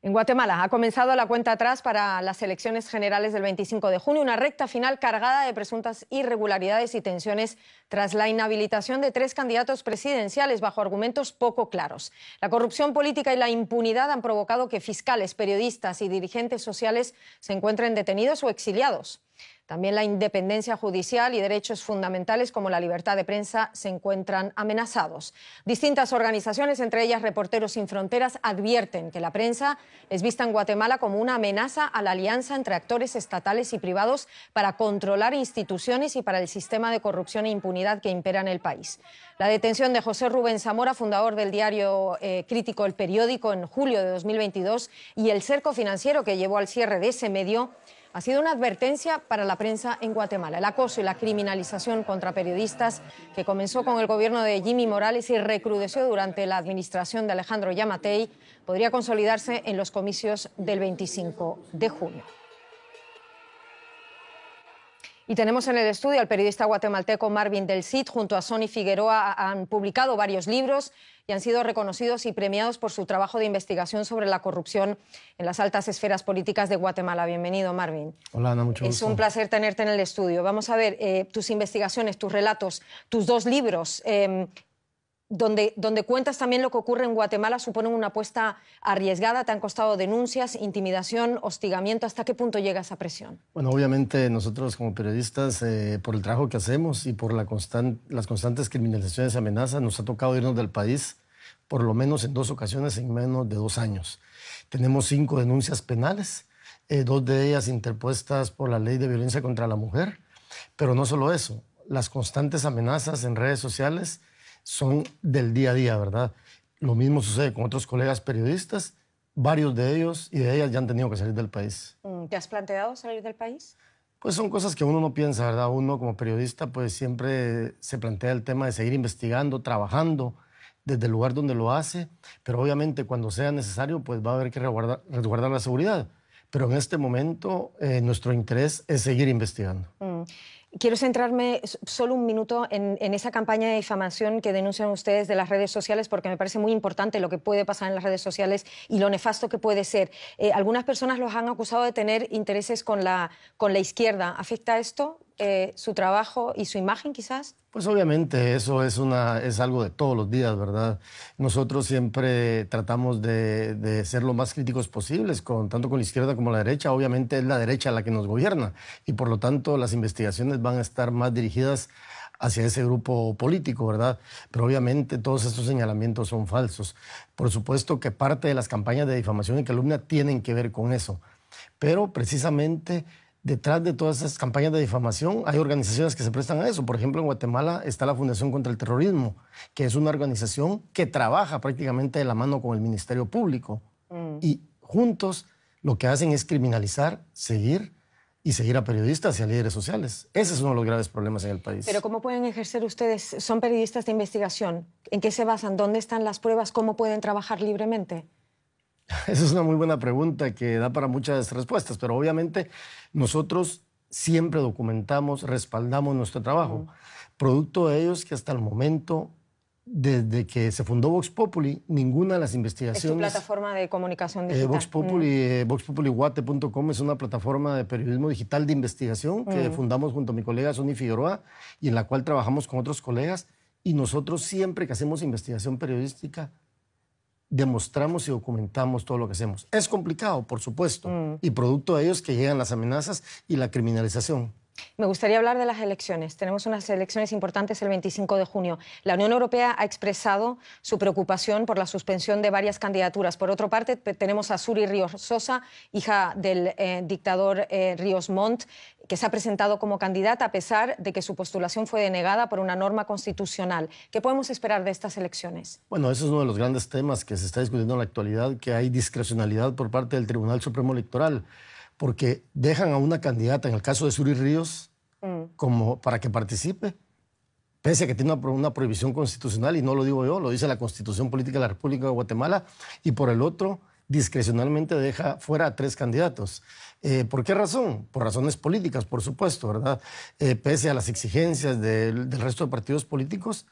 En Guatemala ha comenzado la cuenta atrás para las elecciones generales del 25 de junio, una recta final cargada de presuntas irregularidades y tensiones tras la inhabilitación de 3 candidatos presidenciales bajo argumentos poco claros. La corrupción política y la impunidad han provocado que fiscales, periodistas y dirigentes sociales se encuentren detenidos o exiliados. También la independencia judicial y derechos fundamentales como la libertad de prensa se encuentran amenazados. Distintas organizaciones, entre ellas Reporteros Sin Fronteras, advierten que la prensa es vista en Guatemala como una amenaza a la alianza entre actores estatales y privados para controlar instituciones y para el sistema de corrupción e impunidad que impera en el país. La detención de José Rubén Zamora, fundador del diario crítico El Periódico, en julio de 2022, y el cerco financiero que llevó al cierre de ese medio, ha sido una advertencia para la prensa en Guatemala. El acoso y la criminalización contra periodistas, que comenzó con el gobierno de Jimmy Morales y recrudeció durante la administración de Alejandro Yamatei, podría consolidarse en los comicios del 25 de junio. Y tenemos en el estudio al periodista guatemalteco Marvin del Cid. Junto a Sony Figueroa han publicado varios libros y han sido reconocidos y premiados por su trabajo de investigación sobre la corrupción en las altas esferas políticas de Guatemala. Bienvenido, Marvin. Hola, Ana, mucho gusto. Es un placer tenerte en el estudio. Vamos a ver tus investigaciones, tus relatos, tus 2 libros, donde cuentas también lo que ocurre en Guatemala, suponen una apuesta arriesgada. Te han costado denuncias, intimidación, hostigamiento. ¿Hasta qué punto llega esa presión? Bueno, obviamente nosotros como periodistas, por el trabajo que hacemos y por las constantes criminalizaciones y amenazas, nos ha tocado irnos del país por lo menos en 2 ocasiones en menos de 2 años. Tenemos 5 denuncias penales, 2 de ellas interpuestas por la Ley de Violencia contra la Mujer. Pero no solo eso, las constantes amenazas en redes sociales son del día a día, ¿verdad? Lo mismo sucede con otros colegas periodistas. Varios de ellos y de ellas ya han tenido que salir del país. ¿Te has planteado salir del país? Pues son cosas que uno no piensa, ¿verdad? Uno como periodista pues siempre se plantea el tema de seguir investigando, trabajando desde el lugar donde lo hace, pero obviamente cuando sea necesario pues va a haber que resguardar la seguridad. Pero en este momento nuestro interés es seguir investigando. Quiero centrarme solo un minuto en esa campaña de difamación que denuncian ustedes de las redes sociales, porque me parece muy importante lo que puede pasar en las redes sociales y lo nefasto que puede ser. Algunas personas los han acusado de tener intereses con la izquierda. ¿Afecta esto su trabajo y su imagen, quizás? Pues obviamente eso es algo de todos los días, ¿verdad? Nosotros siempre tratamos de ser lo más críticos posibles, tanto con la izquierda como la derecha. Obviamente es la derecha la que nos gobierna y por lo tanto las investigaciones van a estar más dirigidas hacia ese grupo político, ¿verdad? Pero obviamente todos estos señalamientos son falsos. Por supuesto que parte de las campañas de difamación y calumnia tienen que ver con eso, pero precisamente detrás de todas esas campañas de difamación hay organizaciones que se prestan a eso. Por ejemplo, en Guatemala está la Fundación contra el Terrorismo, que es una organización que trabaja prácticamente de la mano con el Ministerio Público. Y juntos lo que hacen es criminalizar, seguir a periodistas y a líderes sociales. Ese es uno de los graves problemas en el país. Pero ¿cómo pueden ejercer ustedes? Son periodistas de investigación. ¿En qué se basan? ¿Dónde están las pruebas? ¿Cómo pueden trabajar libremente? Esa es una muy buena pregunta que da para muchas respuestas, pero obviamente nosotros siempre documentamos, respaldamos nuestro trabajo. Producto de ellos que hasta el momento, desde que se fundó Vox Populi, ninguna de las investigaciones... ¿Es tu plataforma de comunicación digital? Vox Populi, voxpopuliguate.com es una plataforma de periodismo digital de investigación que fundamos junto a mi colega Sony Figueroa y en la cual trabajamos con otros colegas, y nosotros siempre que hacemos investigación periodística demostramos y documentamos todo lo que hacemos. Es complicado, por supuesto, y producto de ellos que llegan las amenazas y la criminalización. Me gustaría hablar de las elecciones. Tenemos unas elecciones importantes el 25 de junio. La Unión Europea ha expresado su preocupación por la suspensión de varias candidaturas. Por otra parte, tenemos a Suri Ríos Sosa, hija del dictador Ríos Montt, que se ha presentado como candidata a pesar de que su postulación fue denegada por una norma constitucional. ¿Qué podemos esperar de estas elecciones? Bueno, ese es uno de los grandes temas que se está discutiendo en la actualidad, que hay discrecionalidad por parte del Tribunal Supremo Electoral, porque dejan a una candidata, en el caso de Suri Ríos, como para que participe, pese a que tiene una prohibición constitucional, y no lo digo yo, lo dice la Constitución Política de la República de Guatemala, y por el otro, discrecionalmente deja fuera a 3 candidatos. ¿Por qué razón? Por razones políticas, por supuesto, ¿verdad? Pese a las exigencias del resto de partidos políticos,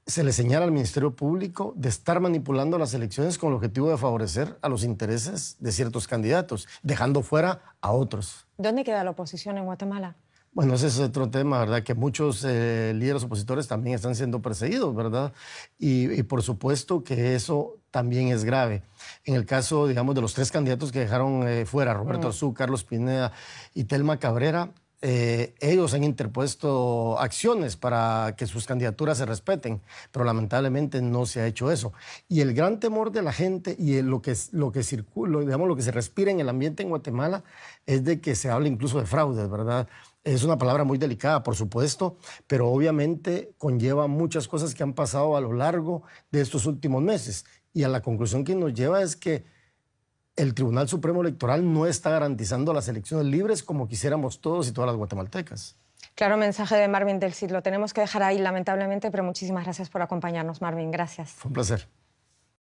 se le señala al Ministerio Público de estar manipulando las elecciones con el objetivo de favorecer a los intereses de ciertos candidatos, dejando fuera a otros. ¿Dónde queda la oposición en Guatemala? Bueno, ese es otro tema, ¿verdad? Que muchos líderes opositores también están siendo perseguidos, ¿verdad? Y por supuesto que eso también es grave. En el caso, digamos, de los 3 candidatos que dejaron fuera, Roberto Arzú, Carlos Pineda y Telma Cabrera, ellos han interpuesto acciones para que sus candidaturas se respeten, pero lamentablemente no se ha hecho eso. Y el gran temor de la gente y lo que circula, digamos, lo que se respira en el ambiente en Guatemala es de que se hable incluso de fraudes, ¿verdad? Es una palabra muy delicada, por supuesto, pero obviamente conlleva muchas cosas que han pasado a lo largo de estos últimos meses. Y a la conclusión que nos lleva es que el Tribunal Supremo Electoral no está garantizando las elecciones libres como quisiéramos todos y todas las guatemaltecas. Claro, mensaje de Marvin del Cid. Lo tenemos que dejar ahí, lamentablemente, pero muchísimas gracias por acompañarnos, Marvin. Gracias. Fue un placer.